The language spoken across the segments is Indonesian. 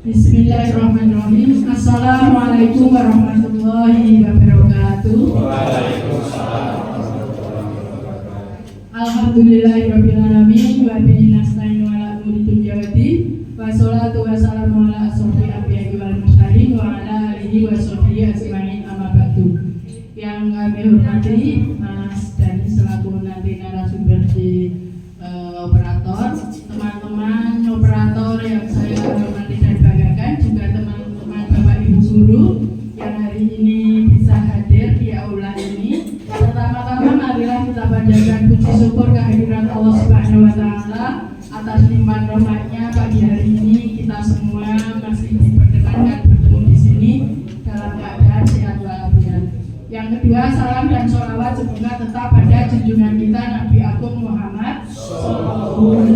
Bismillahirrahmanirrahim. Assalamualaikum warahmatullahi wabarakatuh. Alhamdulillahirrabbilalamin. Wa bihi nasta'inu ala umuri dunya waddin. Wassalatu wassalamu ala asyrofil anbiya'i wal mursalin wa ala alihi wa sahbihi ajmain, amma ba'du. Yang kami hormati Mas Dani selaku nanti narasumber di operator, teman-teman operator yang saya hormati dan banggakan, juga teman-teman Bapak Ibu guru yang hari ini bisa hadir di aula ini. Pertama-tama marilah kita panjatkan puji syukur kehadiran Allah Subhanahu wa taala atas limpahan rahmatnya. Pagi hari ini kita semua masih diperkenankan bertemu di sini dalam keadaan sehat walafiat. Yang kedua, salam dan sholawat semoga tetap pada junjungan kita Nabi Agung Muhammad SAW.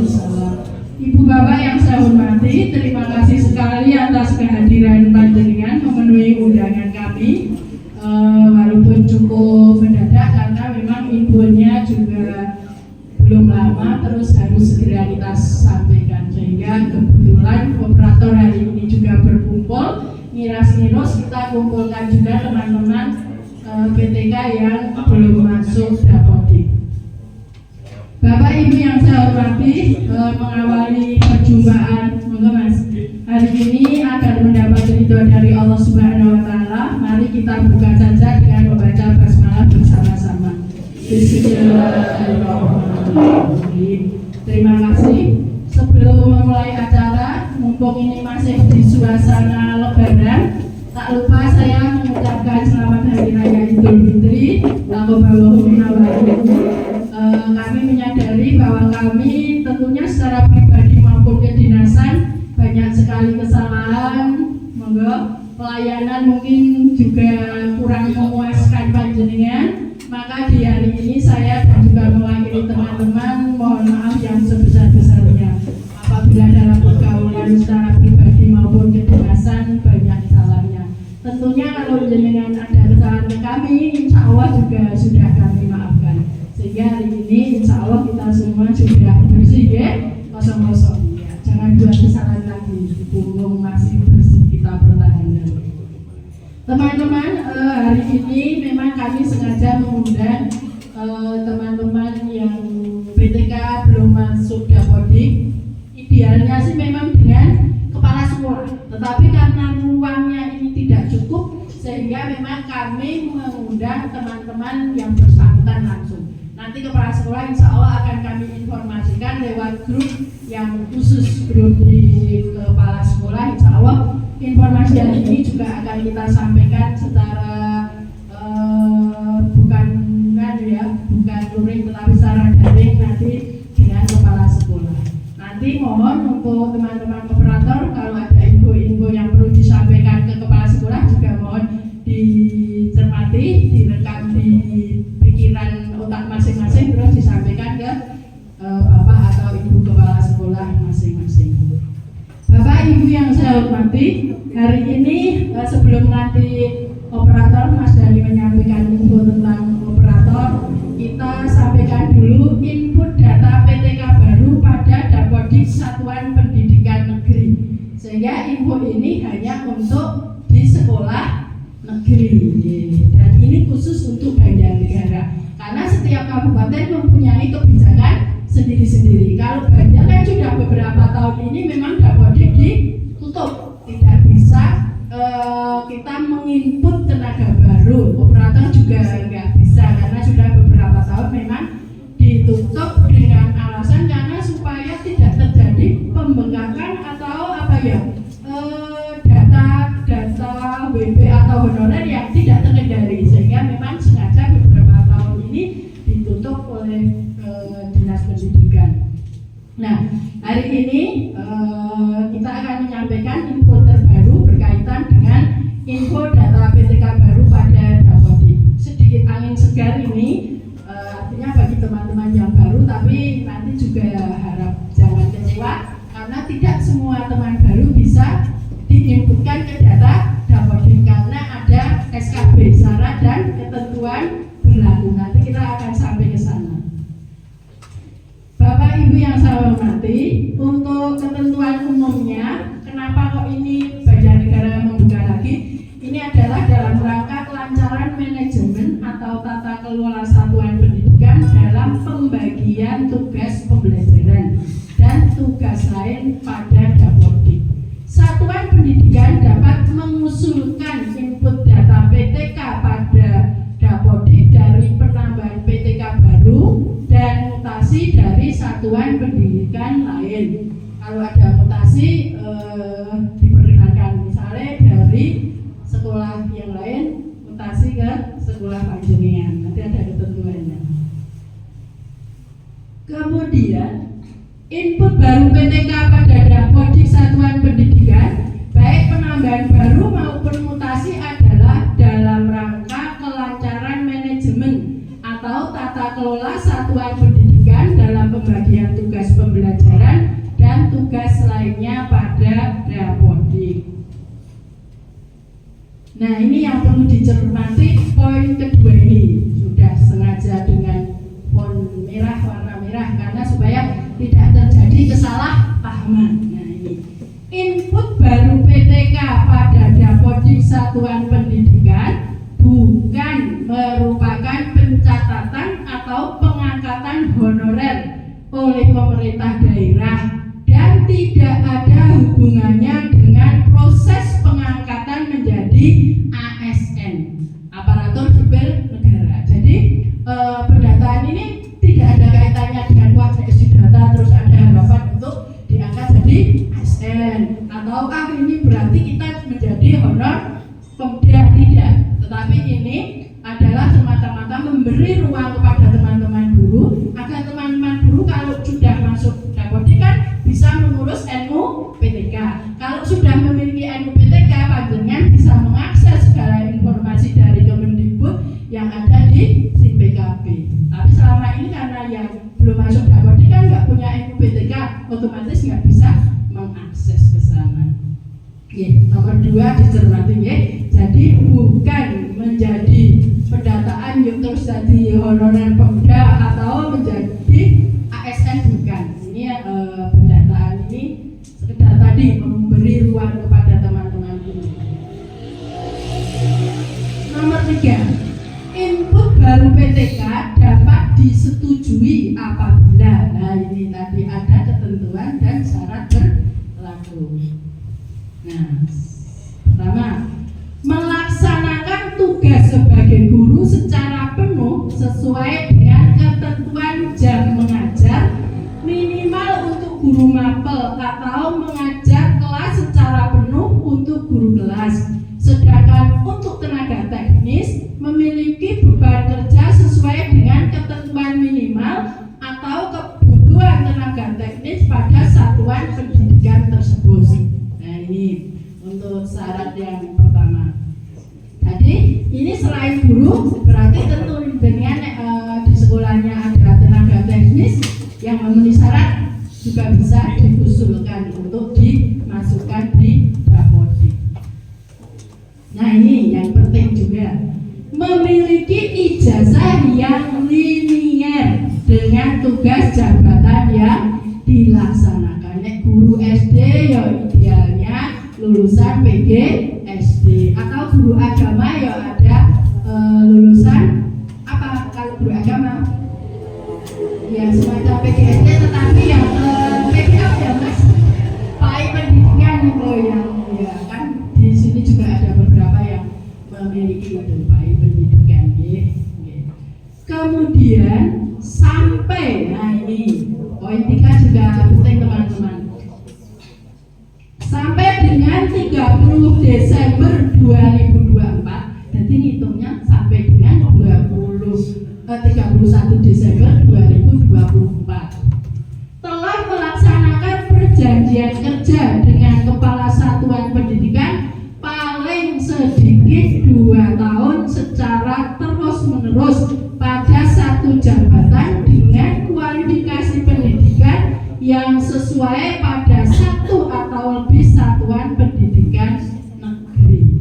Ibu bapak yang saya hormati, terima kasih sekali atas kehadiran panjenengan memenuhi undangan kami. Walaupun cukup mendadak karena memang infonya juga belum lama, terus harus segera kita sampaikan, sehingga kebetulan operator hari ini juga berkumpul. Ngiras-ngiros kita kumpulkan juga teman-teman PTK yang belum masuk dapodik. Bapak Ibu yang saya hormati, mengawali perjumpaan Mas hari ini agar mendapat ridho dari Allah Subhanahu wa taala, mari kita buka saja dengan membaca basmalah bersama-sama. Bismillahirrahmanirrahim. Terima kasih. Sebelum memulai acara, mumpung ini masih di suasana Lebaran, tak lupa saya mengucapkan selamat Hari Raya Idul Fitri. Kami menyadari bahwa kami tentunya secara pribadi maupun kedinasan banyak sekali kesalahan, pelayanan mungkin juga kurang memuaskan panjenengan. Maka di hari ini saya dan juga mewakili teman-teman mohon maaf yang sebesar-besarnya apabila dalam pergaulan secara pribadi maupun kedinasan banyak salahnya. Tentunya kalau jenengan ada kesalahan ke kami, insya Allah juga sudah kami maafkan. Sehingga hari ini insya Allah kita semua sudah bersih ya, kosong-kosong ya. Jangan buat kesalahan lagi, mumpung masih bersih kita pertahankan. Teman-teman, hari ini memang kami sengaja mengundang teman-teman yang PTK belum masuk dapodik. Idealnya sih memang dengan kepala sekolah, tetapi karena ruangnya ini tidak cukup, sehingga memang kami mengundang teman-teman yang bersangkutan langsung. Nanti kepala sekolah insya Allah akan kami informasikan lewat grup yang khusus, grup di kepala sekolah. Insya Allah informasi hari ini juga akan kita sampaikan secara yang saya hormati, hari ini sebelum nanti operator Mas Dani menyampaikan info tentang operator, kita sampaikan dulu input data PTK baru pada Dapodik Satuan Pendidikan Negeri. Sehingga info ini hanya untuk di sekolah negeri dan ini khusus untuk Banjarnegara. Karena setiap kabupaten mempunyai kebijakan sendiri-sendiri. Kalau Banjar kan sudah beberapa tahun ini memang Dapodik ditutup, tidak bisa kita menginput tenaga baru, operator juga nggak bisa karena sudah beberapa tahun memang ditutup dengan alasan karena supaya tidak terjadi pembengkakan atau apa ya data WB atau honorer yang tidak terkendali, sehingga memang sengaja beberapa tahun ini ditutup oleh Dinas Pendidikan. Nah, hari ini kita akan menyampaikan info terbaru berkaitan dengan info data PTK baru pada Dapodik. Sedikit angin segar ini, artinya bagi teman-teman yang baru, tapi nanti juga harap jangan kecewa karena tidak semua teman baru bisa diinputkan ke data Dapodik karena ada SKB, syarat dan ketentuan berlaku. Nanti kita akan sampai ke sana. Bapak Ibu yang saya hormati, untuk ketentuan umumnya, kenapa kok ini Banjarnegara membuka lagi? Ini adalah dalam rangka kelancaran manajemen atau tata kelola satuan pendidikan dalam pembagian tugas pembelajaran dan tugas lain pada Dapodik. Satuan pendidikan dapat mengusulkan input data PTK pada Dapodik dari penambahan PTK baru dan mutasi dari satuan pendidikan lain. Kalau ada mutasi diperkenankan, misalnya dari sekolah yang lain mutasi ke sekolah panjenengan, nanti ada ketentuannya. Kemudian input baru PTK pada Dapodik Satuan Pendidikan, baik penambahan baru maupun mutasi adalah dalam rangka kelancaran manajemen atau tata kelola satuan pendidikan dalam pembagian tugas pembelajaran dan tugas lainnya pada Dapodik. Nah, ini yang perlu dicermati, poin kedua ini sudah sengaja dengan font merah, warna merah karena supaya tidak terjadi kesalahpahaman. Nah, ini input baru PTK pada Dapodik Satuan Pendidikan bukan merupakan pencatatan atau pengangkatan honorer oleh pemerintah daerah dan tidak ada hubungannya dengan proses pengangkatan menjadi ASN, aparatur sipil negara. Jadi pendataan ini tidak ada kaitannya dengan SD data terus ada harapan untuk diangkat jadi ASN, ataukah ini berarti kita menjadi honor Pemda, tidak. Tetapi ini adalah semata-mata memberi ruang kepada teman-teman buruh agar teman-teman buruh kalau sudah masuk Dapodik kan bisa mengurus NU PTK. Kalau sudah memiliki NU PTK, panjenengan bisa mengakses segala informasi dari Kemendikbud yang ada di SIM PKB. Tapi selama ini karena yang belum masuk Dapodik kan nggak punya NU PTK, otomatis nggak bisa mengakses ke sana. Nomor 2 dicermati ya. Jadi bukan menjadi pendataan yuk terus jadi honorer Pemda atau menjadi ASN, bukan. Ini pendataan ini sekedar tadi memberi ruang kepada teman-teman ini. Nomor 3, input baru PTK dapat disetujui apabila, nah ini tadi ada ketentuan dan syarat berlaku. Nah, pertama, melaksanakan tugas sebagai guru secara penuh sesuai dengan ketentuan jam mengajar minimal untuk guru mapel atau mengajar kelas secara penuh untuk guru kelas. Sedangkan untuk tenaga teknis memiliki beban kerja sesuai dengan ketentuan minimal atau kebutuhan tenaga teknis pada satuan pendidikan tersebut. Nah, ini untuk syarat yang pertama. Jadi ini selain guru berarti tentu dengan di sekolahnya ada tenaga teknis yang memenuhi syarat juga bisa diusulkan untuk dimasukkan di memiliki ijazah yang linier dengan tugas jabatan yang dilaksanakan. Guru SD ya idealnya lulusan PGSD, atau guru agama ya ada lulusan apa kalau guru agama? Ya semacam PGSD, tetapi yang PGA ya mas, baik pendidikan itu yang ya kan di sini juga ada beberapa yang memiliki itu baik pendidikan ya. Kemudian sampai, nah ini poin 3 juga penting teman-teman, sampai dengan 30 Desember 2024, jadi ngitungnya sampai dengan 31 Desember 2024 telah melaksanakan perjanjian kerja dengan Kepala Satuan Pendidikan paling sedikit 2 tahun secara terus-menerus pada satu jabatan dengan kualifikasi pendidikan yang sesuai pada satu atau lebih satuan pendidikan negeri.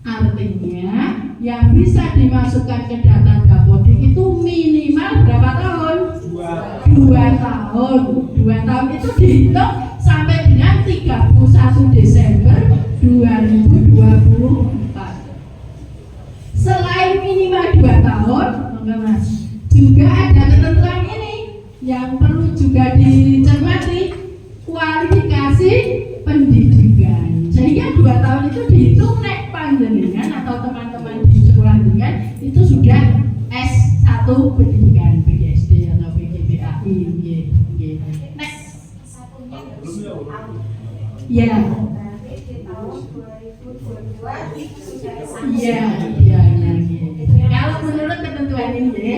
Artinya yang bisa dimasukkan ke data Dapodik itu minimal berapa tahun? 2 tahun. 2 tahun itu dihitung sampai dengan 31 Desember 2024. Selain minimal 2 tahun, Mas, juga ada ketentuan ini yang perlu juga dicermati, kualifikasi pendidikan. Sehingga 2 tahun itu dihitung nek panjenengan atau teman-teman di sekolah dengan itu sudah S1 pendidikan PGSD atau PGPAI. Nek ya. Iya. Kalau menurut ketentuan ini,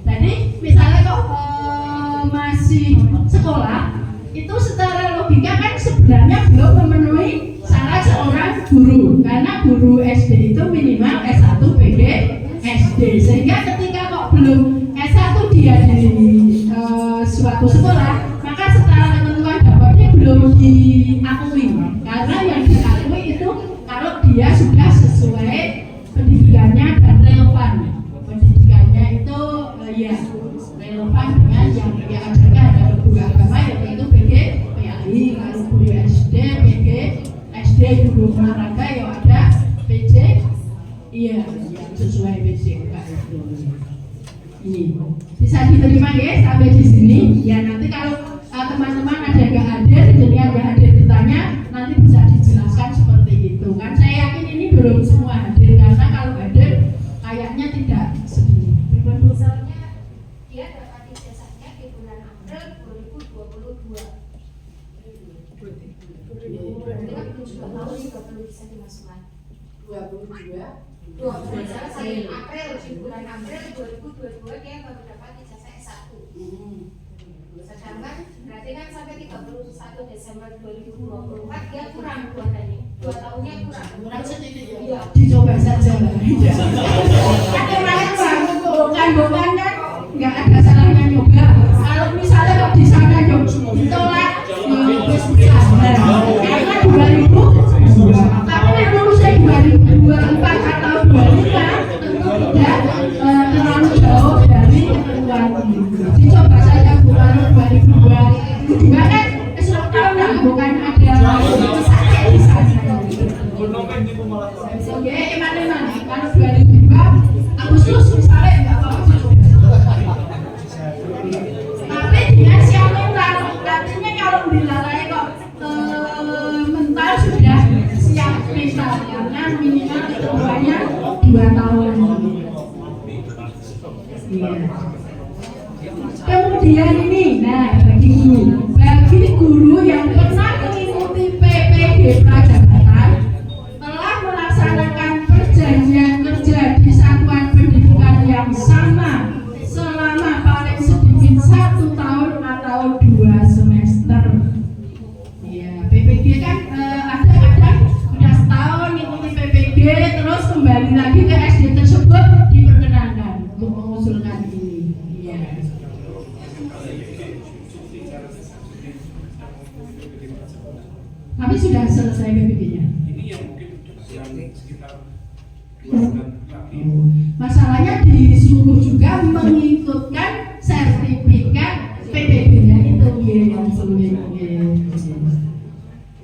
jadi misalnya kok masih sekolah, itu secara logika kan sebenarnya belum memenuhi syarat seorang guru, karena guru SD itu minimal S1 PGSD. Sehingga ketika kok belum S1 dia di suatu sekolah, maka secara ketentuan dapatnya belum diakui, karena yang diakui itu kalau dia sudah sesuai pendidikannya dan relevan. Pendidikannya itu ya relevan dengan yang dia ajarkan. Kalau guru agama ya itu PGPAI, kalau guru SD PGSD, guru olahraga ya ada PJ, iya yang sesuai PJK itu. Ini bisa diterima ya sampai di sini. Ya nanti kalau teman-teman ada yang nggak hadir, jadi ada hadir ditanya, nanti bisa dijelaskan seperti itu. Kan saya yakin ini belum semua hadir, karena kalau hadir kayaknya tidak segini. Misalnya dia dapat ijazahnya di bulan April 2022. Berarti kan 7 tahun juga belum bisa dimasukkan. 22 April, di bulan April 2022 dia baru dapat ijazah S1. Sedangkan berarti kan sampai 31 Desember 2024 dia kurang 2 tahunnya kurang sedikit ya. Dicoba saja lah. Ada lain bang, bukan kan nggak ada salahnya nyoba. Kalau misalnya kok di sana ditolak, wis karena 2000, tapi yang lulusnya 2024 atau 25 tentu tidak terlalu jauh dari ketentuan ini. Dicoba saja bukan 2022 kan seluruh tahun lah, bukan ada sakit di sana. Oke, iman-iman kalau 2002 Agustus misalnya nggak apa-apa. Tapi dia siap mental, artinya kalau dilalai kok mental sudah siap mental, karena minimal ketentuannya 2 tahun. Kemudian ini, nah bagi guru yang pernah mengikuti PPG Prajabatan telah melaksanakan perjanjian kerja di satuan pendidikan yang sama selama paling sedikit 1 tahun atau 2 semester. Ya, PPG kan ada sudah setahun mengikuti PPG, terus kembali lagi ke SD tersebut diperkenankan untuk mengusulkan ini. Ya. Tapi sudah selesai PPG-nya. Ini yang mungkin yang sekitar 2 bulan Masalahnya disuruh juga mengikutkan sertifikat PPB-nya itu yang sulit.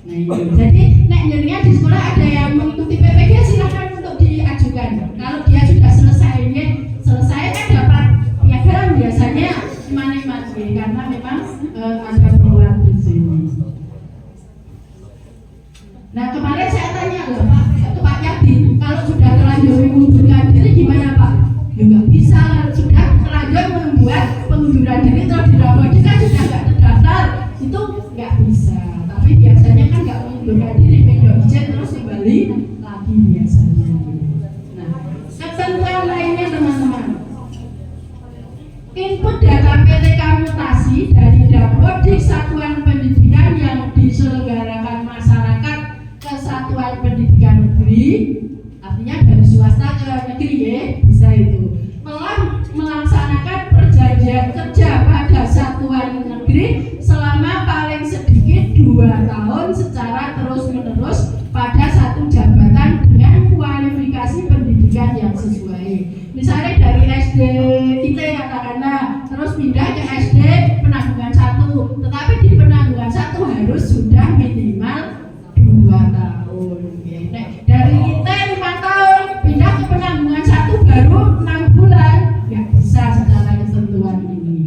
Nah itu. Jadi nek jenengan di sekolah ada yang mengikuti PPG silakan untuk diajukan. Kalau dia sudah selesai kan dapat piagam biasanya nikmat karena memang ada peluang di sini. Nah kemarin saya tanya loh Pak Yadi, kalau sudah terlanjur mengundurkan diri gimana Pak? Ya nggak bisa, sudah terlanjur membuat pengunduran diri terus dilaporkan kan sudah nggak terdaftar, itu nggak bisa. Tapi biasanya kan nggak mengundurkan diri, pindah izin terus kembali lagi biasanya. Nah ketentuan lainnya teman-teman, input data PTK mutasi dari Dapodik Satuan Pendidikan yang diselenggarakan masyarakat Kesatuan Pendidikan Negeri, artinya dari swasta ke negeri ya, bisa itu. Telah melaksanakan perjanjian kerja pada satuan negeri selama paling sedikit 2 tahun secara terus-menerus pada satu jabatan dengan kualifikasi pendidikan yang sesuai. Misalnya dari SD IT katakanlah, terus pindah ke SD penanggungan 1, tetapi di penanggungan 1 harus sudah minimal 2 tahun. Dari IT 5 tahun pindah ke penanggungan 1 baru 6 bulan, nggak bisa secara ketentuan ini.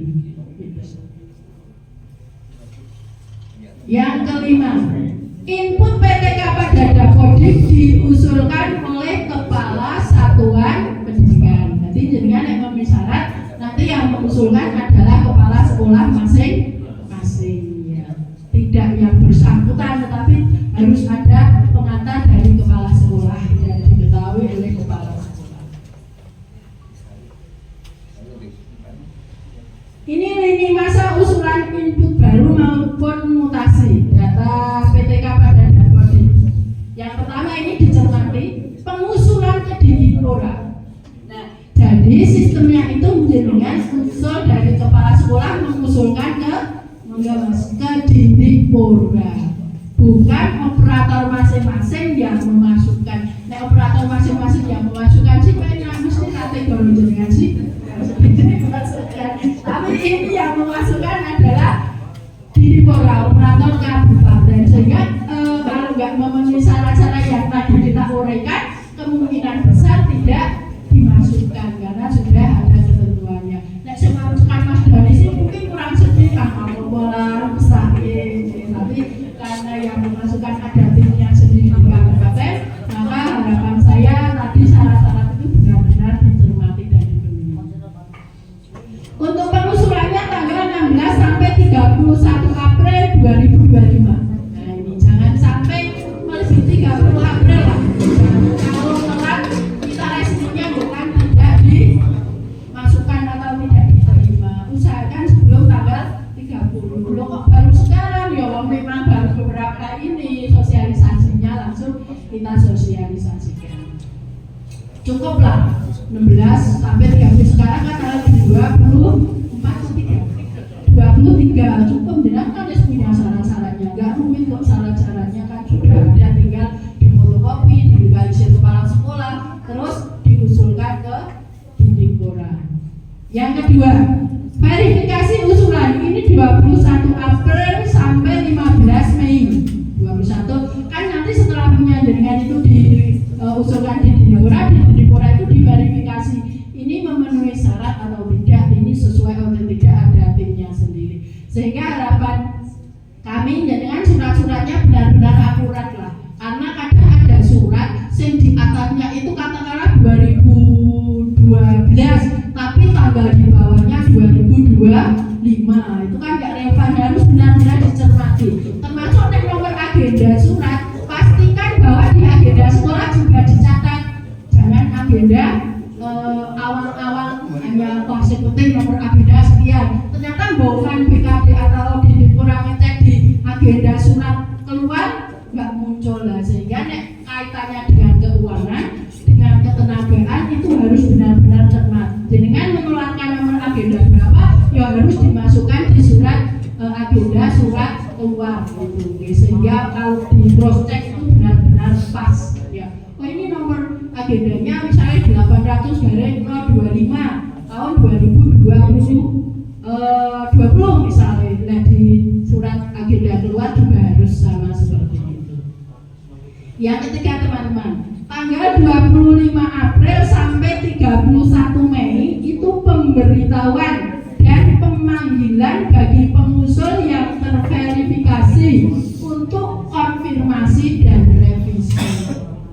Yang kelima, input PTK pada Dapodik diusulkan oleh Kepala Satuan Pendidikan. Jadi jenengan yang memenuhi syarat, nanti yang mengusulkan adalah Kepala Sekolah masing-masing ya. Tidak yang bersangkutan, tetapi harus ada pengantar dari Kepala Sekolah dan diketahui oleh Kepala Sekolah. Ini lini masa usulan input baru maupun mutasi data PTK pada Dapodik. Yang pertama ini dicermati pengusulan ke Dindikpora. Nah, jadi sistemnya itu menjadikan usul dari Kepala Sekolah mengusulkan ke Dindikpora, bukan operator masing-masing yang memasukkan. Nah, operator masing-masing yang memasukkan sih mesti kategori jenengan sih. Tapi ini yang memasukkan adalah Dindikpora, operator kabupaten, sehingga kalau nggak memenuhi syarat-syarat yang tadi kita uraikan, kemungkinan besar tidak dimasukkan karena sudah ada ketentuannya. Nah, semasukkan Mas Doni sih mungkin kurang sedih karena pola mustahil, tapi karena yang memasukkan ada timnya sendiri di kabupaten, maka harapan saya tadi syarat-syarat itu benar-benar dicermati dan dipenuhi. Untuk pengusulannya tanggal 16 sampai 31 April 2025. Nah ini jangan sampai melebihi 30 April lah. Kalau telat kita resminya bukan tidak dimasukkan atau tidak diterima. Usahakan sebelum tanggal 30. Loh kok baru sekarang ya, memang baru beberapa ini sosialisasinya langsung kita sosialisasikan. Cukuplah 16 sampai 30, sekarang kan tanggal 23 cukup, jelas kan punya syarat-syaratnya, nggak rumit kok syarat-syaratnya kan sudah ada, tinggal difotokopi, dilokalisir kepala sekolah, terus diusulkan ke Dindikpora. Yang kedua, verifikasi usulan ini 21 April sampai 15 Mei 21. Kan nanti setelah punya jaringan itu diusulkan di Dindikpora itu diverifikasi ini memenuhi syarat atau tidak, ini sesuai atau tidak, ada timnya sendiri. Sehingga harapan kami dengan surat-suratnya benar-benar akurat lah, karena kadang ada surat yang di atasnya itu katakanlah 2012 tapi tanggal di bawahnya 2025, itu kan nggak relevan, harus benar-benar dicermati. Termasuk nomor agenda surat, pastikan bahwa di agenda sekolah juga dicatat, jangan agenda awal-awal hanya klasik penting nomor agenda sekian, ternyata bukan BKD atau Dindikpora ngecek di agenda surat keluar nggak muncul lah, sehingga kaitannya dengan keuangan, dengan ketenagaan itu harus benar-benar cermat. Dengan mengeluarkan nomor agenda berapa ya harus dimasukkan di surat agenda surat keluar gitu, sehingga kalau di cross check itu benar-benar pas ya. Oh ini nomor agendanya misalnya 800 tahun 2020 misalnya. Nah, di surat agenda keluar juga harus sama seperti itu. Yang ketiga teman-teman, tanggal 25 April sampai 31 Mei itu pemberitahuan dan pemanggilan bagi pengusul yang terverifikasi untuk konfirmasi dan revisi.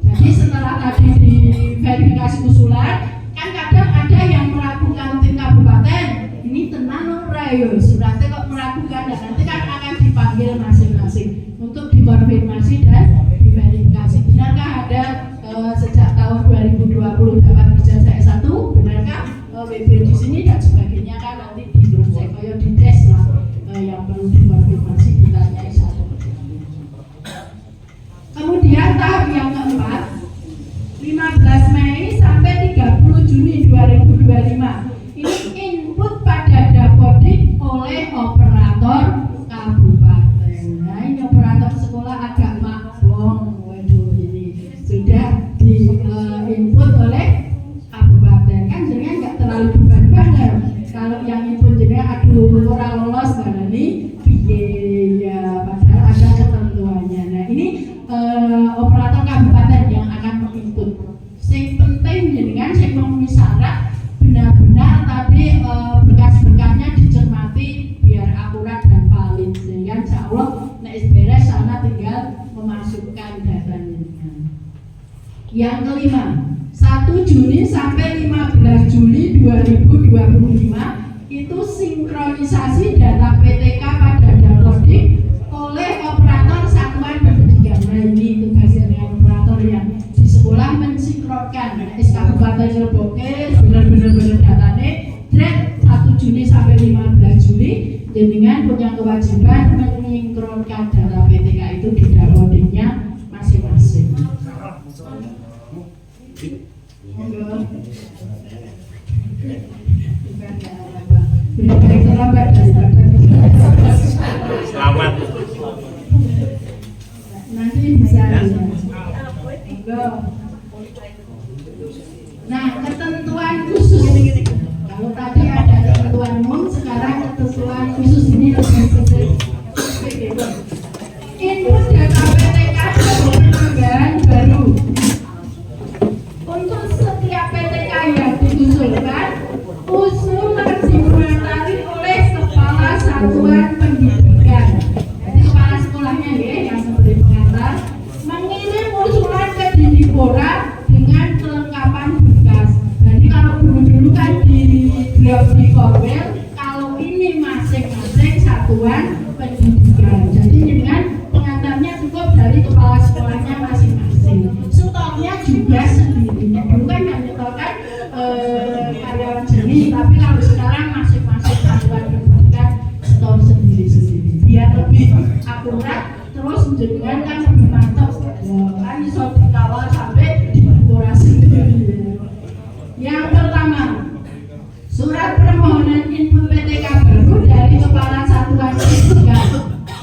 Jadi setelah tadi diverifikasi usulan, kan kadang ada yang meragukan tim kabupaten, ini tenang ora yo, suratnya kok meragukan, dan nanti kan akan dipanggil masing-masing untuk dikonfirmasi dan diverifikasi. Benarkah ada sejak tahun 2020 dapat ijazah S1? Benarkah WB di sini dan sebagainya, kan nanti di grup saya di tes lah yang perlu dikonfirmasi, ditanyai satu. Kemudian tahap yang keempat, 15 Mei sampai 30 Juni 2025. Ini input pada Dapodik oleh operator kabupaten. Nah, ini operator sekolah agak maklum. Waduh, ini sudah di input oleh kabupaten. Kan jenengan nggak terlalu beban banget. Kalau yang input jenengan aduh ora lolos karena ini biaya, padahal ada ketentuannya. Nah, ini operator kabupaten yang akan menginput. Yang penting jenengan sing memenuhi syarat benar-benar tadi berkas-berkasnya dicermati biar akurat dan valid, sehingga insya Allah nek beres sana tinggal memasukkan datanya. Yang kelima, 1 Juni sampai 15 Juli 2025 itu sinkronisasi data PTK pada Dapodik oleh operator satuan pendidikan. Nah, ini tugasnya dengan operator yang di sekolah mensinkronkan Kabupaten Leboke benar-benar datanya track 1 Juni sampai 15 Juli dengan punya kewajiban mensinkronkan data PTK itu di Dapodiknya masing-masing. Selamat. Nanti bisa ya. Nah, ketentuan khusus. Kalau tadi ada ketentuan umum, sekarang ketentuan khusus ini lebih spesifik. Input data PTK dari penambahan baru. Untuk setiap PTK yang diusulkan, usulan dimentari oleh kepala satuan pendidikan. Jadi kepala sekolahnya ya yang memberi pengantar mengirim usulan ke Didipora dengan kelengkapan berkas. Jadi kalau dulu kan di draft di Korwil, kalau ini masing-masing satuan pendidikan. Jadi dengan pengantarnya cukup dari kepala sekolahnya masing-masing. Stoknya juga sendiri. Dulu kan yang nyetorkan karyawan jenis, tapi kalau sekarang masing-masing satuan pendidikan stok sendiri-sendiri. Biar lebih akurat, terus jenengan kan lebih mantap. Kan bisa dikawal sampai dikurasi. Yang pertama, surat permohonan input PTK baru dari kepala satuan pendidikan.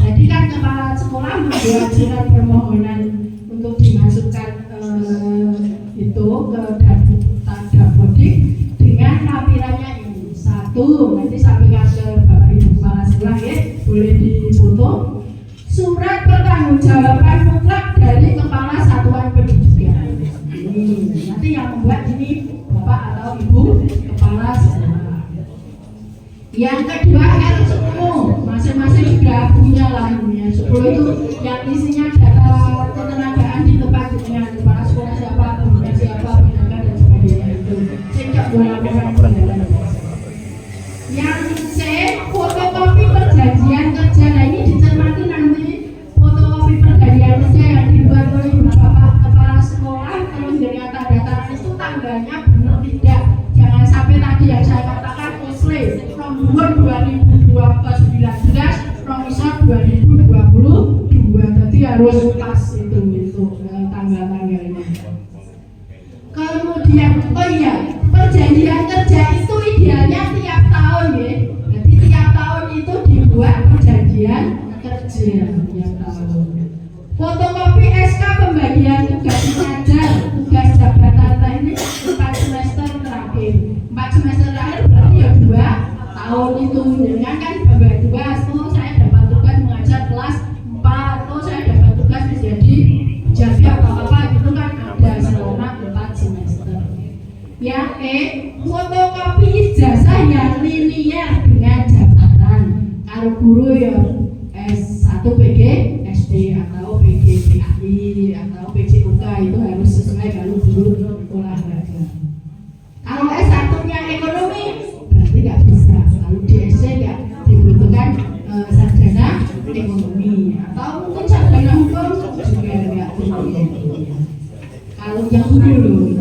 Jadi kan kepala sekolah membuat surat permohonan untuk dimasukkan itu ke Dapodik dengan tampilannya ini. Satu, nanti sampaikan ke Bapak Ibu kepala sekolah ya, boleh difoto. Surat pertanggungjawaban mutlak dari kepala satuan pendidikan. Nanti yang membuat ini Bapak atau Ibu kepala sekolah. Yang kedua, R10 masing-masing sudah punya lah ini. 10 itu yang isinya data ketenagaan di tempat dengan kepala sekolah siapa, gurunya siapa, penjaga dan sebagainya itu. Sejak bola-bola. Yang C, fotokopi perjanjian kerja. Nah, ini dicermati nanti fotokopi perjanjian kerja yang dibuat oleh Bapak kepala sekolah, terus dari data itu tanggalnya benar tidak. Jangan sampai tadi yang saya katakan kosle nomor 2019 Romisor 2022, jadi harus pas itu tanggal-tanggalnya. Kemudian, oh iya, perjanjian kerja itu idealnya tiap tahun ya. Jadi tiap tahun itu dibuat perjanjian kerja tiap tahun. Fotokopi SK pembagian tugas mengajar, tugas jabatan teknik 4 semester Yang E, fotokopi ijazah yang linear dengan jabatan. Kalau guru ya S1 PG SD atau PG PAI atau PJUK itu harus sesuai kalau guru olahraga. Kalau S1-nya ekonomi berarti nggak bisa. Kalau di SD nggak dibutuhkan sarjana ekonomi atau mungkin sarjana hukum juga nggak boleh. Kalau yang dulu,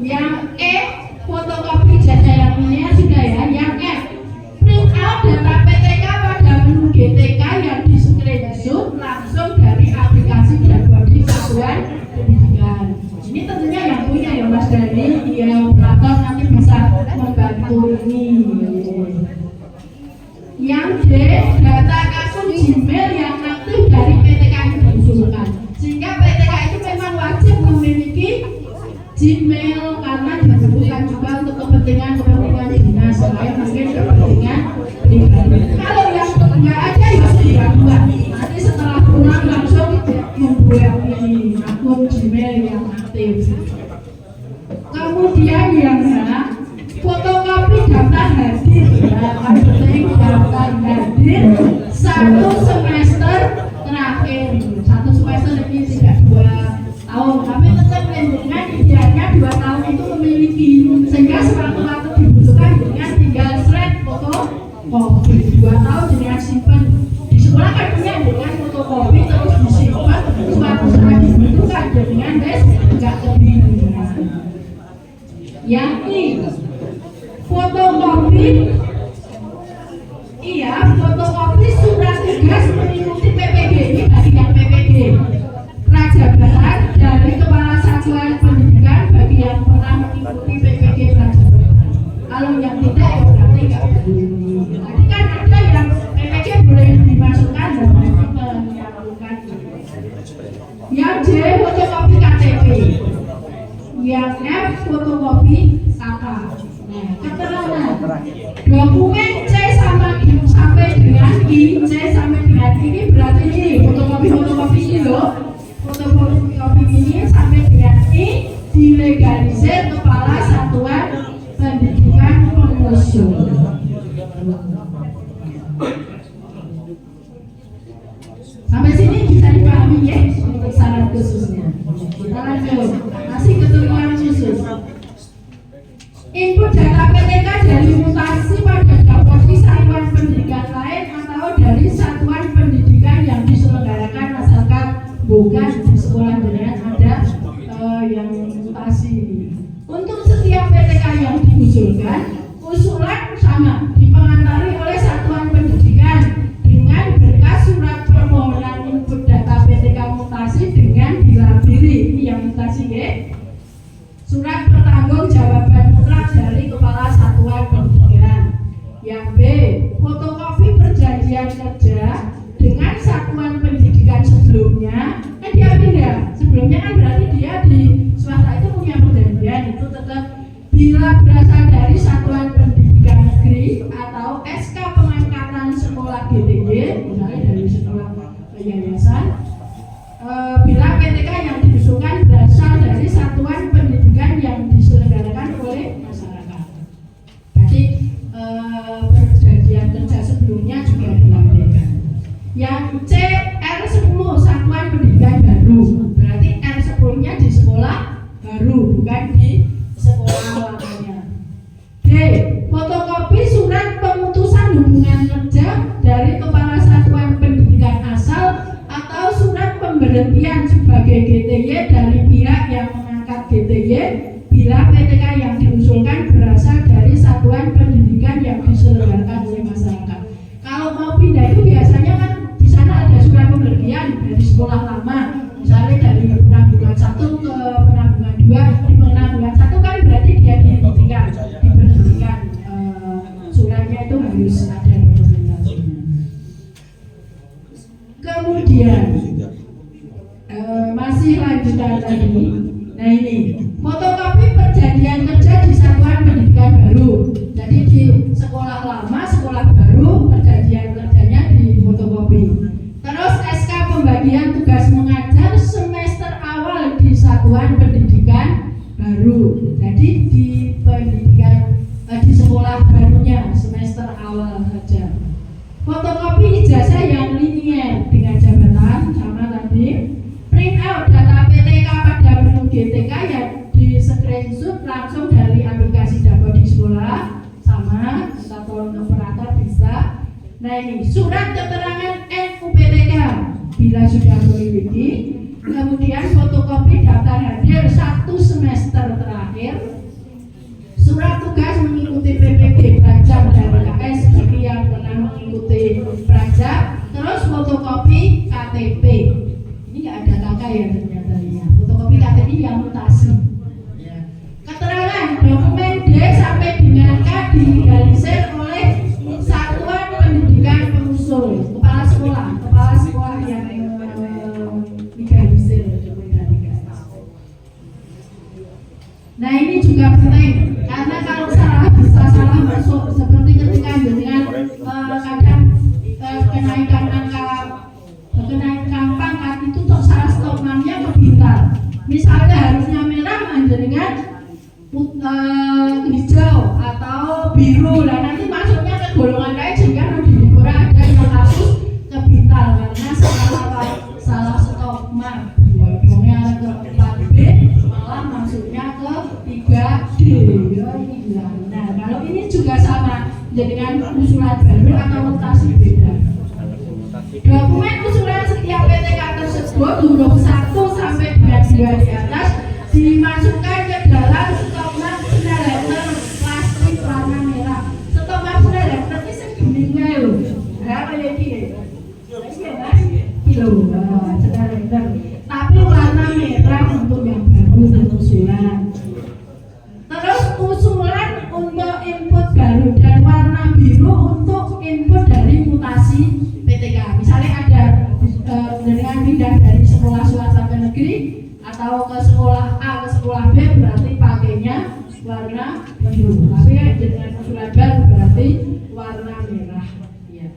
yang E, fotokopi ijazah yang linear sudah ya. Yang F, print out data PTK pada menu GTK yang di screenshot langsung dari aplikasi Dashboard Satuan Pendidikan. Ini tentunya yang punya ya Mas Dani, yang operator nanti bisa membantu ini. Yang D, data akun Gmail yang aktif dari PTK yang diusulkan. Sehingga PTK itu memang wajib memiliki Gmail karena dibutuhkan juga untuk kepentingan dinas, selain mungkin kepentingan pribadi. Kalau yang nggak ada ya sudah buat. Nanti setelah pulang langsung membuat ini akun Gmail yang aktif. Kemudian yang fotokopi daftar hadir, penting daftar hadir 1 semester terakhir. 1 semester ini tidak 2 tahun, tapi tetap lingkungan idealnya 2 tahun itu memiliki, sehingga sewaktu-waktu dibutuhkan dengan tinggal shred fotokopi. 2 tahun dengan simpan di sekolah kan punya dengan fotokopi terus disimpan, suatu saat dibutuhkan dengan des nggak kebingungan. Yang ini fotokopi, iya fotokopi surat tugas mengikuti PPG. Ini bagi yang PPG Prajabaran dari Kepala Satuan Pendidikan bagi yang pernah mengikuti PPG Prajabaran. Kalau yang tidak ya berarti nggak boleh. Tadi kan ada yang PPG boleh dimasukkan dan nanti menyalurkan. Yang J, fotokopi KTP. Yang F, fotokopi KK. Nah, keterangan dokumen C sampai dengan I, C sampai dengan ini berarti ini fotokopi ini loh. Fotokopi ini sampai dengan I dilegalisir Kepala Satuan Pendidikan pengusul. Sampai sini bisa dipahami ya untuk syarat khususnya. Kita lanjut, masih ketentuan khusus. Input data PTK dari mutasi pada daftar satuan pendidikan lain atau dari satuan pendidikan yang diselenggarakan asalkan bukan di sekolah dengan ada yang mutasi ini. Untuk setiap PTK yang diusulkan, usulan sama dipengantari oleh satuan pendidikan dengan berkas surat permohonan input data PTK mutasi dengan dilampiri. Ini yang mutasi ya. Surat pertanggungjawaban mutlak dari Kepala Satuan Pendidikan. Yang B, fotokopi perjanjian kerja dengan satuan pendidikan sebelumnya. Dia pindah. Jadi di pendidikan di sekolah barunya semester awal saja. Fotokopi ijazah yang linier dengan jabatan sama tadi. Print out data PTK pada menu GTK yang di screenshot langsung dari aplikasi Dapo di sekolah sama kita tolong operator bisa. Nah ini surat keterangan NUPTK bila sudah memiliki, kemudian fotokopi daftar hadir 1 semester terakhir, surat tugas mengikuti PPG Prajab dan KS bagi yang pernah mengikuti Prajab, terus fotokopi KTP. Ini nggak ada kakak ya ternyata ya. Fotokopi KTP yang mutasi. Keterangan dokumen D sampai dengan K dilegalisir oleh Satuan Pendidikan Pengusul kepala sekolah yang legalisir dari KS. Nah ini juga penting karena kalau bisa salah masuk seperti ketika dengan kadang kenaikan pangkat itu tuh salah stokmannya ke bintang. Misalnya harusnya merah dengan hijau atau biru, dan nanti masuknya ke golongan lain sehingga di Dipora ada yang kasus ke bintang karena salah stokman. Dua-duanya ke 4B malah masuknya ke 3D. Nah kalau ini juga sama dengan usulan baru atau mutasi beda. Dokumen usulan setiap PTK tersebut huruf 1 sampai dengan 2 di atas dimasukkan ke dalam stokman sneletter plastik warna merah. Stokman sneletter ini segininya loh. Berapa ya ini? Kilo. Sneletter. Tapi warna merah untuk yang baru dan usulan. Terus usulan untuk input baru dan warna biru untuk input dari mutasi PTK. Misalnya ada dengan pindah dari sekolah swasta ke negeri atau ke sekolah A ke sekolah B berarti pakainya warna biru. Tapi dengan usulan baru berarti warna merah. Ya.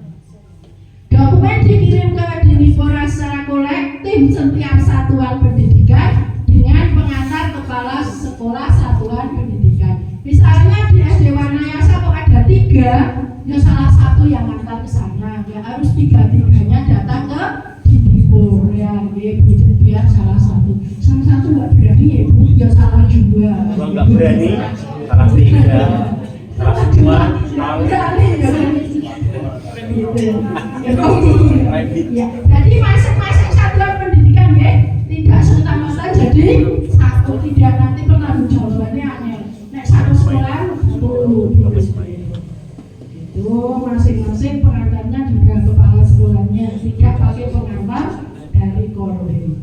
Dokumen dikirim ke Dipora secara kolektif setiap satuan pendidikan dengan pengantar kepala sekolah satuan pendidikan. Misalnya di SD Wanayasa kok ada 3, ya salah satu yang antar ke sana. Ya harus 3-3-nya datang ke Dipora ya, biar salah satu nggak berani ya Bu, ya salah juga. Kalau nggak berani, salah 3, salah 2, nggak berani ya. Ya, jadi masing-masing satuan pendidikan ya tidak serta-merta jadi satu, tidak nanti penanggung jawabannya aneh. Nek satu sekolah 10 itu masing-masing pengantarnya juga kepala sekolahnya, tidak pakai pengantar dari Korwil.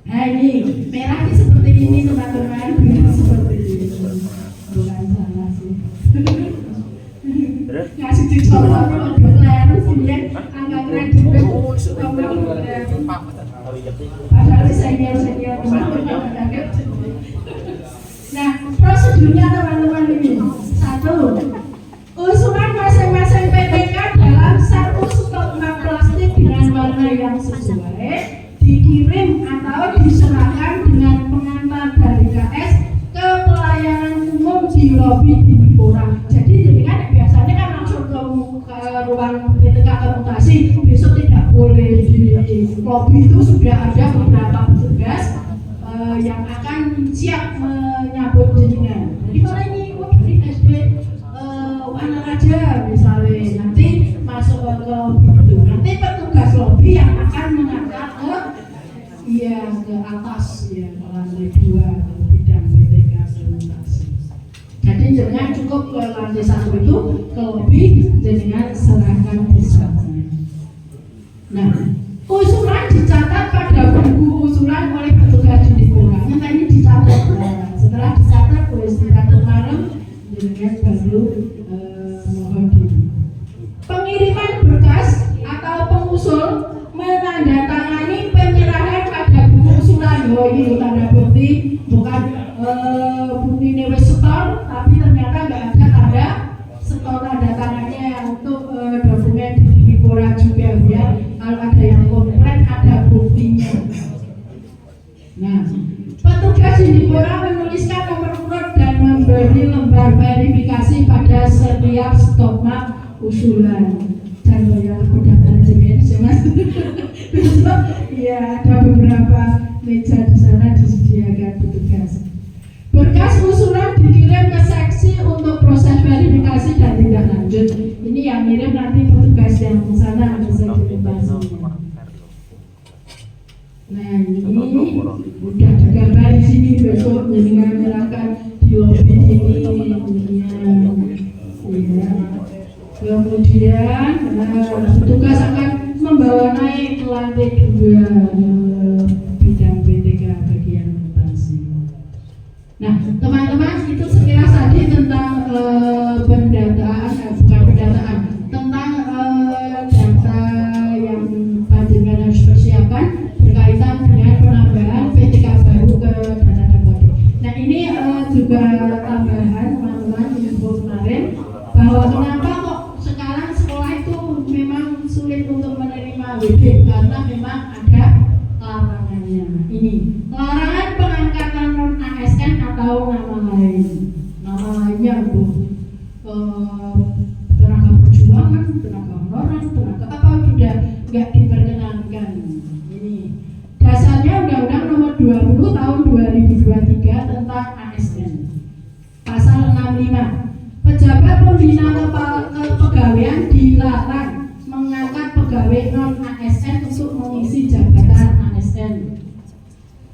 Nah ini merah ini seperti ini teman-teman, biru seperti ini, bukan salah sih. Ngasih dicolok udah kleru sih ya, angka kredit padahal senior teman-teman. Nah prosedurnya teman-teman ini 1, usulan masing-masing PTK dalam 1 stokman plastik dengan warna yang sesuai dikirim atau diserahkan dengan pengantar dari KS ke pelayanan umum di lobi di Dipora. Jadi kan biasanya kan langsung ke ruang PTK komutasi, besok tidak boleh di lobi itu sudah ada beberapa petugas yang akan siap menyambut jenengan. Jadi kalau ini dari SD Wanaraja misalnya, nanti masuk ke lobi itu, nanti petugas lobi yang akan mengantar ke atas ya, ke lantai 2 ke bidang PTK komutasi. Jadi jangan cukup ke lantai 1 itu ke lobi, jangan serahkan di sana. Nah, usulan dicatat pada buku usulan oleh petugas di Dipora. Nah ini dicatat. Setelah dicatat, dicatat malam, jangan baru mohon diri. Pengiriman berkas atau pengusul menandatangani penyerahan pada buku usulan. Oh ini tanda bukti, bukan bukti wis setor, tapi ternyata nggak ada tanda setor tanda tangannya untuk dokumen di Dipora juga ya. Kalau ada yang komplain ada buktinya. Nah, petugas di Dipora menulis setiap stokmak usulan. Dan ya aku daftar JPN ya Mas. Besok ya ada beberapa meja di sana disediakan petugas. Berkas usulan dikirim ke seksi untuk proses verifikasi dan tindak lanjut. Ini yang ngirim nanti petugas yang di sana bisa dikirimkan. Nah ini udah digambar di sini, besok jenengan silakan di lobi ini ya. Kemudian petugas akan membawa naik ke lantai 2 bidang PTK bagian akuntansi. Nah teman-teman, itu sekilas tadi tentang pendataan, bukan pendataan, tentang data yang panjenengan harus persiapkan berkaitan dengan penambahan PTK baru ke data dapodik. Nah ini juga tambahan teman-teman info kemarin bahwa kenapa kok sekarang sekolah itu memang sulit untuk menerima WD, karena memang ada larangannya. Ini larangan pengangkatan non ASN atau nama lain. Nama lainnya tenaga perjuangan, tenaga honorer, tenaga apa sudah nggak diperkenankan. Ini dasarnya Undang-Undang Nomor 20 Tahun 2023 tentang ASN. Pasal 65. Pejabat pembina kepegawaian dilarang mengangkat pegawai non ASN untuk mengisi jabatan ASN.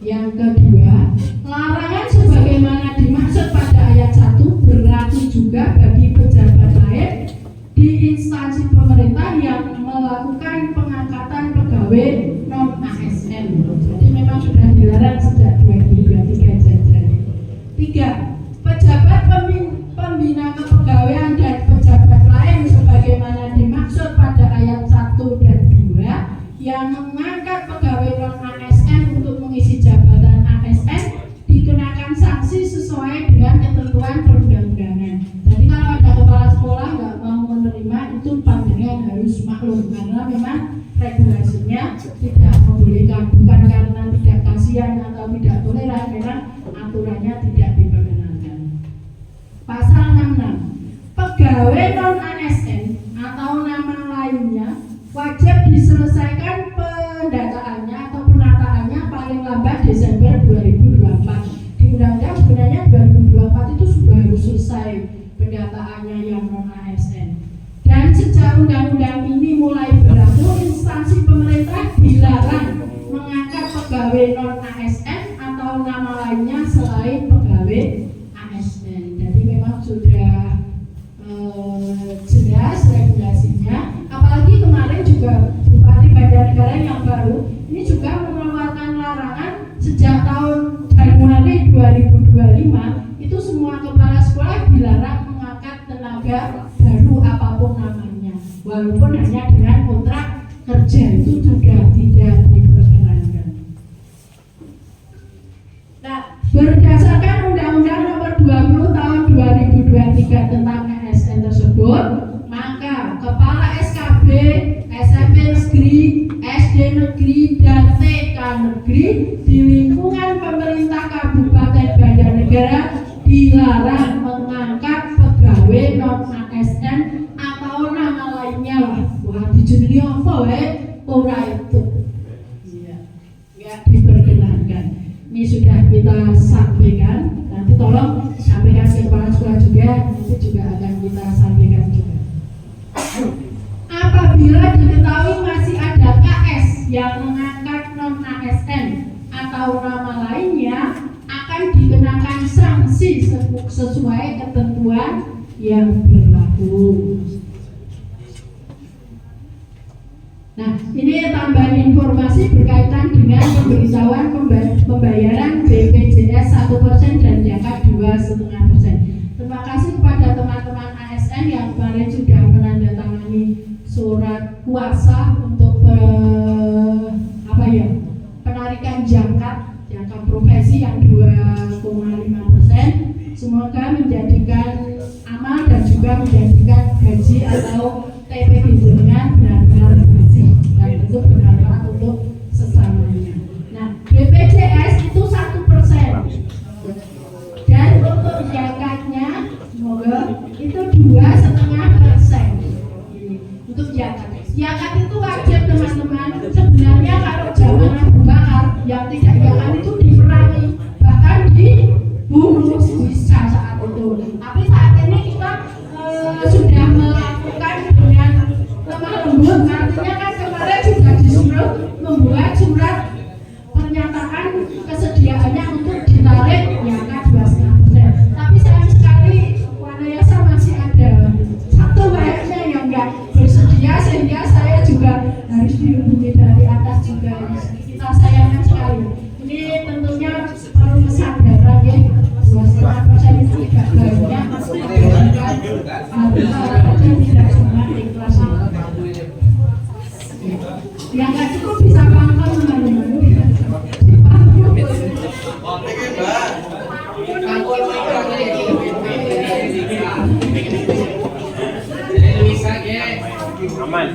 Yang kedua, larangan sebagaimana dimaksud pada ayat 1 berlaku juga bagi pejabat lain di instansi pemerintah yang melakukan pengangkatan pegawai non ASN. Jadi memang sudah dilarang sejak 2023 jajarnya. 3. Pejabat pembina kepegawaian dan pejabat lain sebagaimana dimaksud pada ayat 1 dan 2 yang mengangkat pegawai non ASN untuk mengisi jabatan ASN dikenakan sanksi sesuai dengan ketentuan perundang-undangan. Jadi kalau ada kepala sekolah nggak mau menerima, itu pandangan harus maklum, karena memang regulasinya tidak membolehkan, bukan karena tidak kasihan atau tidak toleran, memang aturannya tidak diperkenankan. Pasal 66, pegawai non ASN atau nama lainnya wajib diselesaikan pendataannya atau penataannya paling lambat Desember 2024. Di undang-undang sebenarnya 2024 itu sudah harus selesai pendataannya yang non ASN. Dan sejak undang-undang ini mulai berlaku, instansi pemerintah dilarang mengangkat pegawai non ASN atau nama lainnya selain pegawai ASN. Jadi memang sudah jelas regulasinya. Apalagi kemarin juga Bupati Banjarnegara yang baru ini juga mengeluarkan larangan sejak tahun Januari 2025 itu semua kepala sekolah dilarang mengangkat tenaga baru apapun namanya, walaupun hanya dengan kontrak kerja, itu juga tidak diperkenankan. Nah, berdasarkan Undang-Undang Nomor 20 Tahun 2023 tentang ASN tersebut, maka kepala SKB, SMP negeri, SD negeri, dan TK negeri di lingkungan pemerintah Kabupaten Banjarnegara dilarang mengangkat pegawai non ASN atau nama lainnya lah. Wah, dijenengi apa ora itu. Iya, nggak diperkenankan. Ini sudah kita sampaikan. Nanti tolong sampaikan ke kepala sekolah juga. Itu juga akan kita sampaikan juga. Apabila diketahui masih ada KS yang mengangkat non ASN atau nama lainnya, akan dikenakan sanksi sesuai ketentuan yang berlaku. Nah, ini tambahan informasi berkaitan dengan pemberitahuan pembayaran BPJS 1% dan jangka 2,5%. Terima kasih kepada teman-teman ASN yang kemarin sudah menandatangani surat kuasa untuk penarikan jangka profesi yang 2,5%. Semoga menjadikan amal dan juga menjadikan gaji atau TPG dengan benar-benar bersih dan tentu bermanfaat untuk sesamanya. Nah, BPJS itu 1%, dan untuk zakatnya semoga itu 2,5%. Tapi saat ini kita sudah melakukan dengan lemah lembut, artinya kan kemarin sudah disuruh membuat surat pernyataan kesediaannya untuk ditarik ya kan 2,5%. Tapi sayang sekali Wanayasa masih ada satu kayaknya yang nggak bersedia, sehingga saya juga harus dihubungi dari atas juga. Kita sayangkan sekali. Ini tentunya perlu kesadaran ya, 2,5% itu tidak banyak, harusnya tidak cuma ikhlas. Yang nggak cukup bisa pelan-pelan teman-teman. Aman.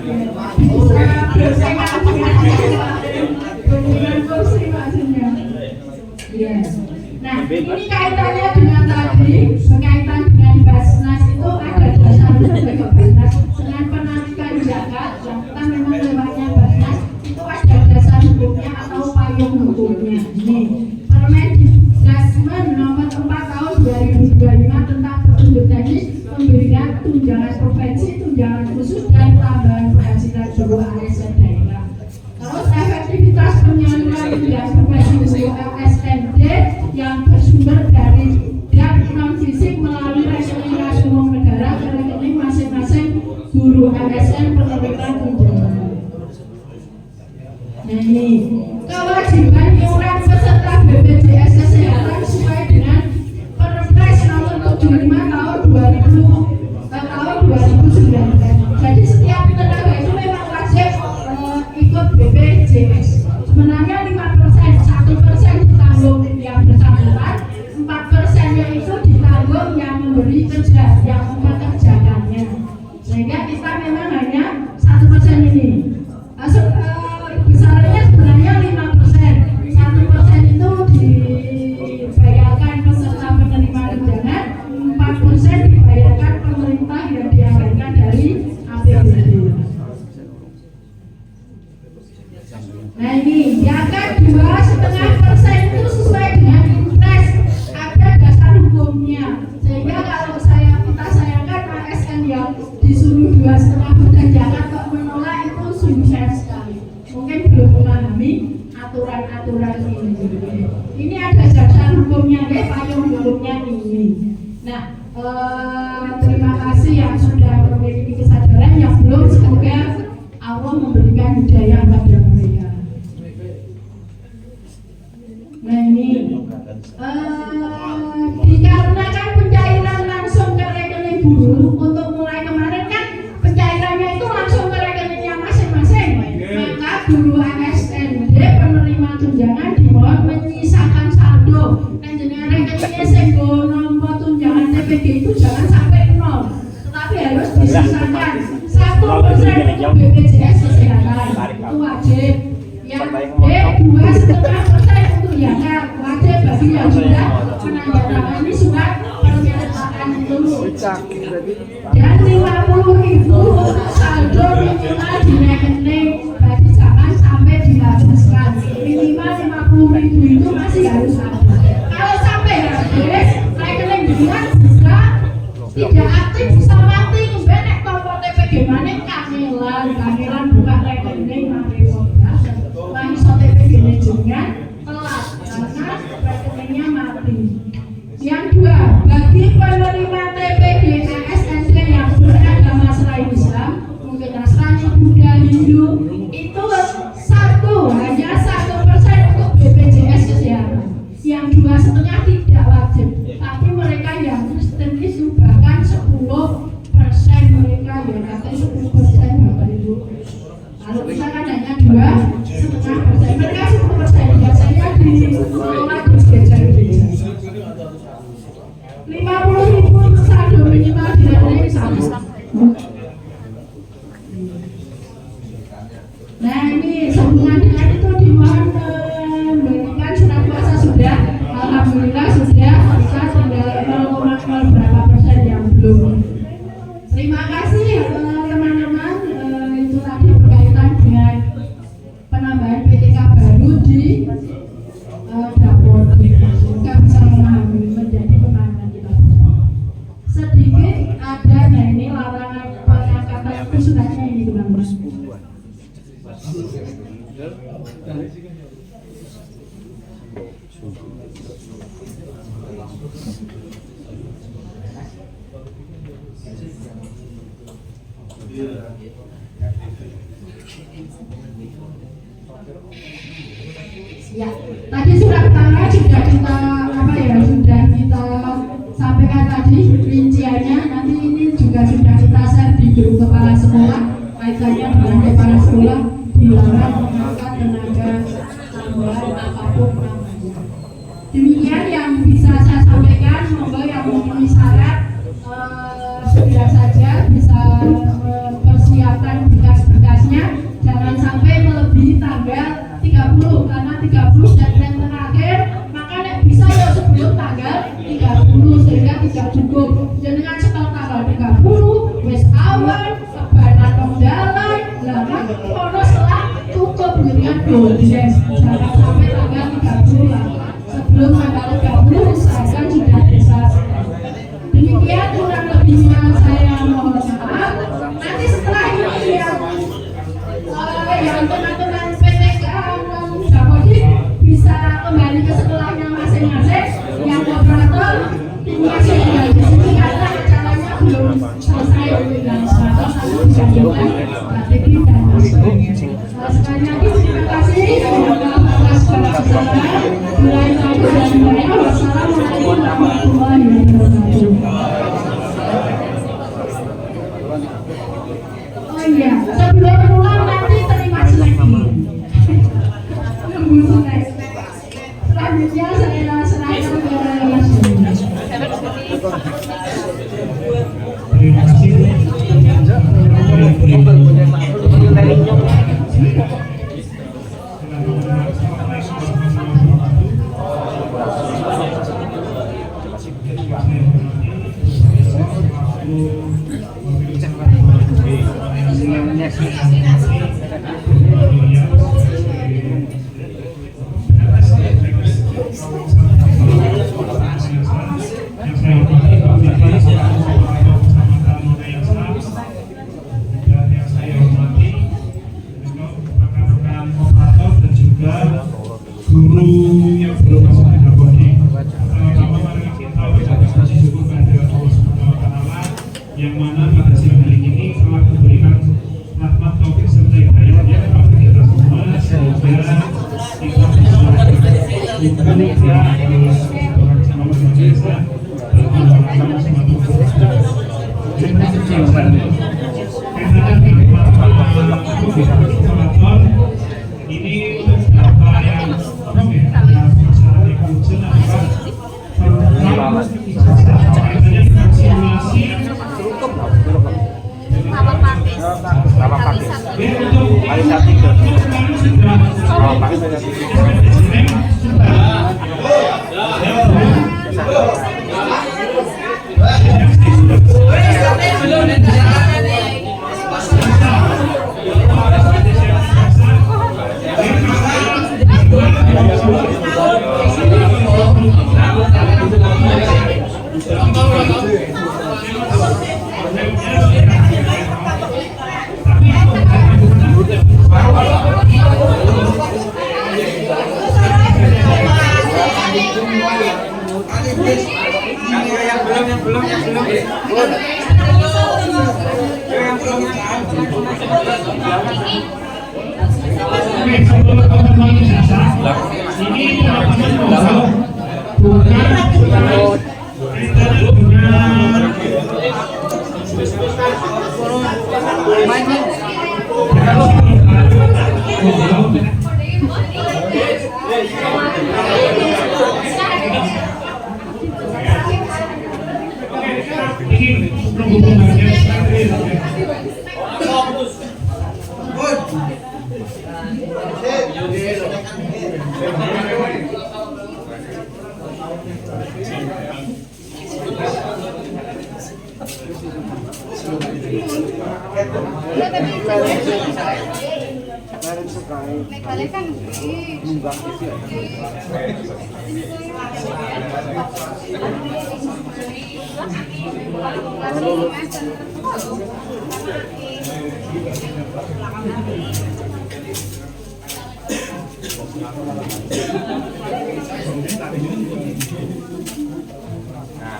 Nah, ini kaitannya dengan tadi, berkaitan dengan Basnas itu ada dasar sebagai Basnas dengan penarikan zakat yang kita memang lewatnya Basnas itu ada dasar hukumnya atau payung hukumnya. Ini Permendikbud nomor 4 tahun 2025 tentang petunjuk teknis pemberian tunjangan provinsi, tunjangan khusus dan tambahan penghasilan guru ASN daerah. Terus efektivitas penyaluran tunjangan profesi guru ASN yang bersumber dari dan non fisik melalui rekening kas umum negara ke rekening masing-masing guru ASN penerima tunjangan. Nah ini kewajiban iuran peserta BPJS Kesehatan sesuai dengan Perpres nomor 75 tahun 2019. Jadi setiap tenaga itu memang wajib ikut BPJS. Sebenarnya 5%, 1% ditanggung yang bersangkutan, 4%-nya itu ditanggung yang memberi kerja, yang mempekerjakannya. Sehingga kita memang hanya 1% ini. Besarnya sebenarnya 5%, 1% itu dibayarkan peserta penerima tunjangan, 4% dibayarkan pemerintah yang dianggarkan dari APBD. Nah ini yang kan 2,5% itu sesuai dengan impres, ada dasar hukumnya. Sehingga kalau kita sayangkan ASN yang disuruh 2,5% zakat kok menolak, itu sungguh sayang sekali. Mungkin belum memahami aturan-aturan ini. Ini ada dasar hukumnya, payung hukumnya ini. Nah, terima kasih yang sudah memiliki kesadaran, yang belum semoga Allah memberikan hidayah pada mereka. Nah ini dikarenakan pencairan langsung ke rekening buruh untuk mulai kemarin kan pencairannya itu langsung ke rekeningnya masing-masing, maka guru ASN penerima tunjangan dimohon menyisakan saldo dan dengan rekeningnya sehingga nomor tunjangan TPG itu jangan sampai 0, tetapi harus disisakan 1% untuk BPJS Kesehatan, itu wajib. Yang B 2,5% untuk zakat, wajib bagi yang sudah menandatangani surat pernyataan itu. Dan 50.000 untuk saldo minimal di rekening, berarti jangan sampai dihabiskan. Minimal 50.000 itu masih harus ada. Kalau sampai habis, rekening dengan buka tidak aktif, bisa mati. Benek tombol TPG mana kangelan buka rekening mati. Lagi TPG dengan telat karena rekeningnya mati. Yang dua, bagi penerima TPG ASN yang beragama selain Islam, mungkin Nasrani, Buddha, Hindu, itu hanya 1% untuk BPJS Kesehatan. Yang 2,5% tidak wajib, tapi mereka yang Kristen itu bahkan 10% mereka yang katanya 10% Bapak Ibu. Kalau misalkan hanya 2,5%, mereka 10% biasanya dikelola di gereja-gereja. 50.000 suratnya ini teman-teman. Ya, tadi surat pertama sudah kita sudah kita sampaikan tadi rinciannya. Nanti ini juga sudah kita share di grup kepala sekolah. Kaitannya dengan kepala sekolah dilarang mengangkat tenaga tambahan apapun namanya. Demikian yang bisa saya sampaikan. Semoga yang memenuhi syarat segera saja bisa mempersiapkan berkas-berkasnya. Jangan sampai melebihi tanggal 30 karena 30 deadline terakhir, maka bisa ya sebelum tanggal 30 sehingga tidak cukup. Jangan setelah tanggal 30 wes awan kebanan pengdalan lalu ono setelah cukup dengan dosis. Jangan sampai tanggal 30 lah. Sebelum tanggal 30 usahakan sudah bisa. Demikian kurang lebihnya saya mohon maaf. Nanti setelah ini yang teman-teman PTK dan Dapodik bisa kembali ke sekolahnya masing-masing. Yang operator masih tinggal di sini karena acaranya belum selesai dan satu bisa juga strategi dan sebagainya. Sekali lagi terima kasih. Semoga atas kebersamaan. Mulai dari saya. Wassalamualaikum warahmatullahi wabarakatuh. Oh iya, sebelum pulang nanti terima lagi. Selanjutnya saya serahkan kepada Mas Yunus. Terima kasih. Guru yang belum masuk ke Dapodik, pertama-tama mari kita ucapkan puji syukur kepada Allah Subhanahu wa Ta'ala yang mana pada siang hari ini telah memberikan rahmat taufik serta hidayahnya kepada kita semua sehingga kita bisa bersama desa bersama suatu ini beberapa yang Nah,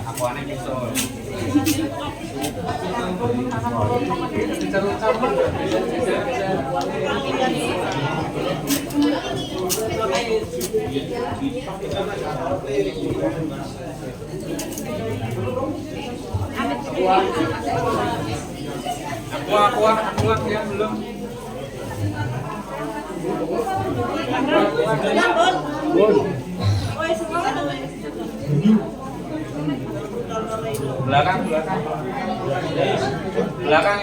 aku aneh gitu. Aku ya belum. Belakang ya, belakang.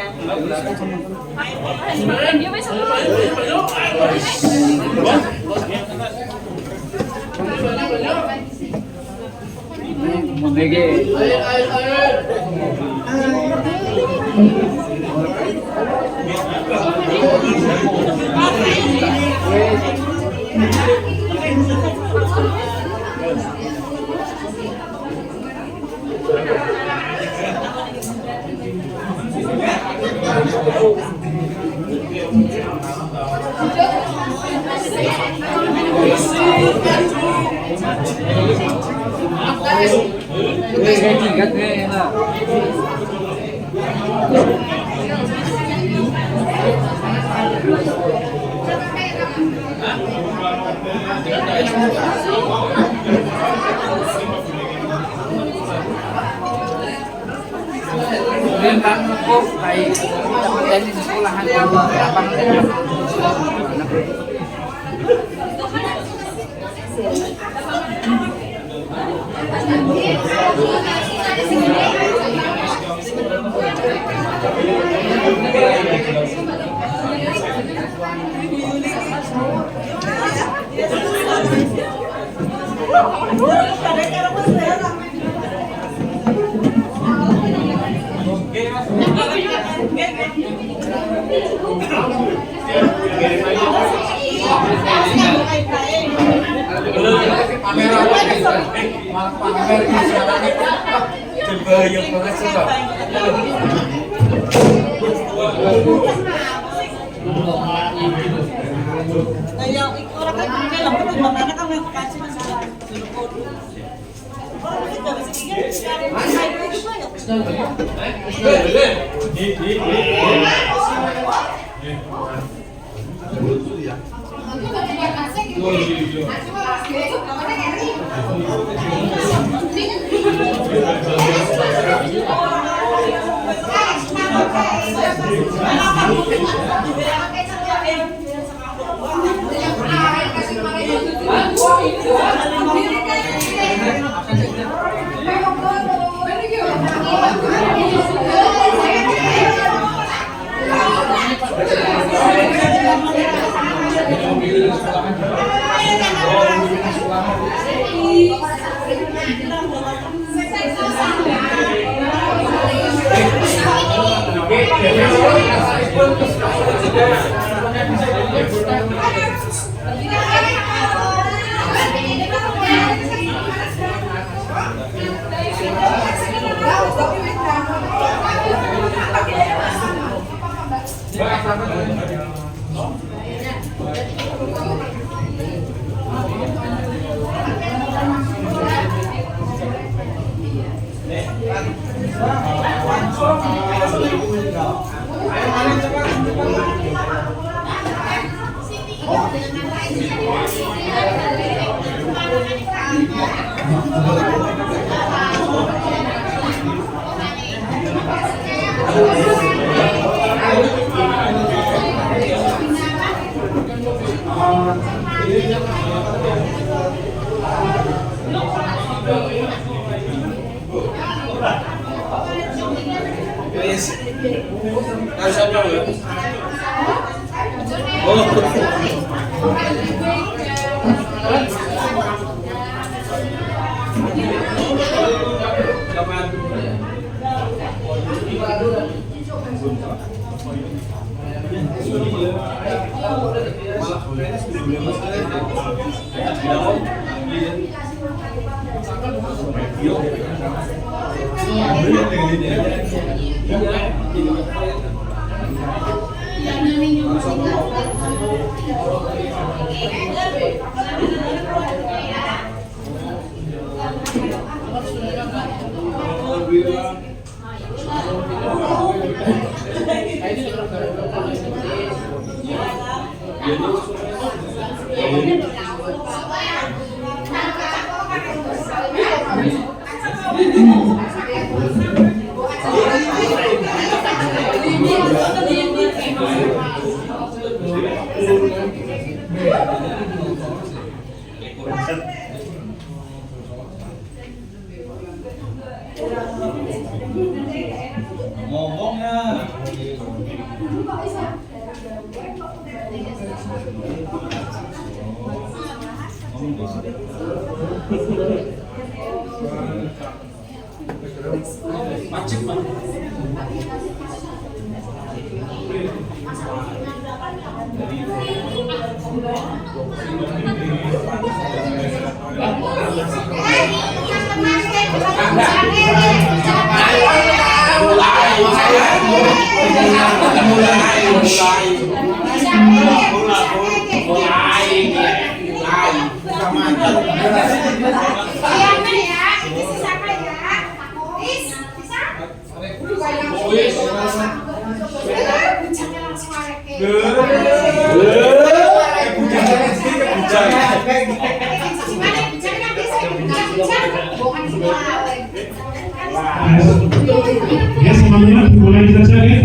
Ya, semuanya dimulai saja ya.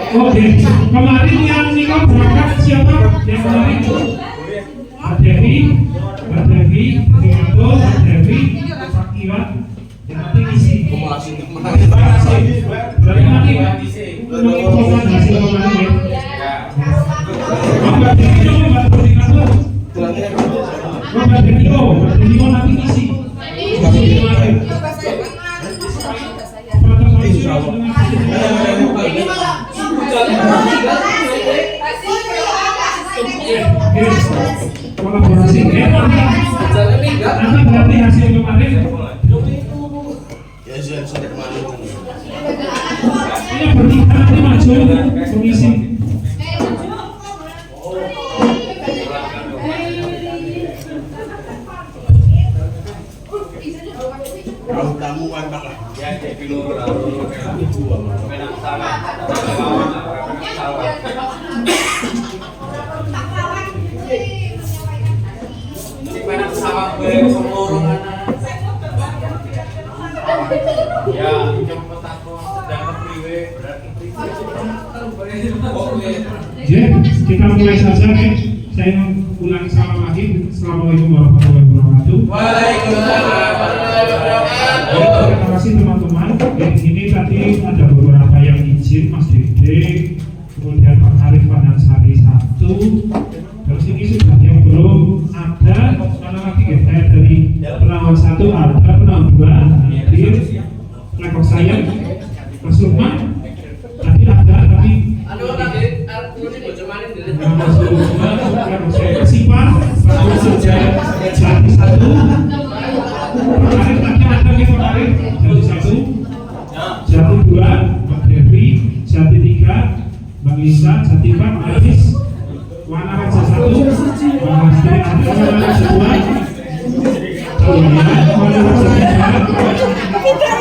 Oke, kemarin yang nikah berangkat siapa? Yang kemarin Mbak Devi, Devingato, Mbak Devi, Pak Iwan, yang nanti isi. Berarti nanti menginfokan hasil kemarin ya. Mbak Devi dong, Mbak Devingato. Mbak Devi nanti isi. Kolaborasi ya, nanti berarti hasil kemarin ini bertiga nanti maju komisi. Kamu mantap lah. Ya, jadi loro ya, cepet aku sedang priwe kita mulai saja nih. Saya ulangi salam lagi. Assalamualaikum warahmatullahi wabarakatuh. Waalaikumsalam warahmatullahi wabarakatuh. Terima kasih teman-teman. Ini tadi ada beberapa yang izin, Mas Dede, kemudian Pak Arif Panansari 1. Terus ini sudah yang belum ada, mana lagi ya? Saya dari penawar 1 ada, penawar 2 hadir. Rekor saya, Mas Lukman tadi ada, tapi Sipa, Jati 1. Kemarin tadi ada yang kemarin Jati 1, Jati 2, Mbak Devi, Jati 3, Mbak Lisa, Jati 4, Aris, Wana Raja 1, Mbak Hasti, Wana Raja 2, Wana Raja 3,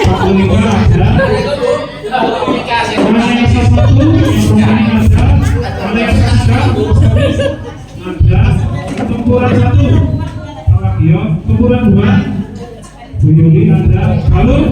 Pak Ulika ada, Wana Raja 1, Wana Raja 3, ada, Tempuran 1, Tempuran 2, Bu Yuli ada, halo.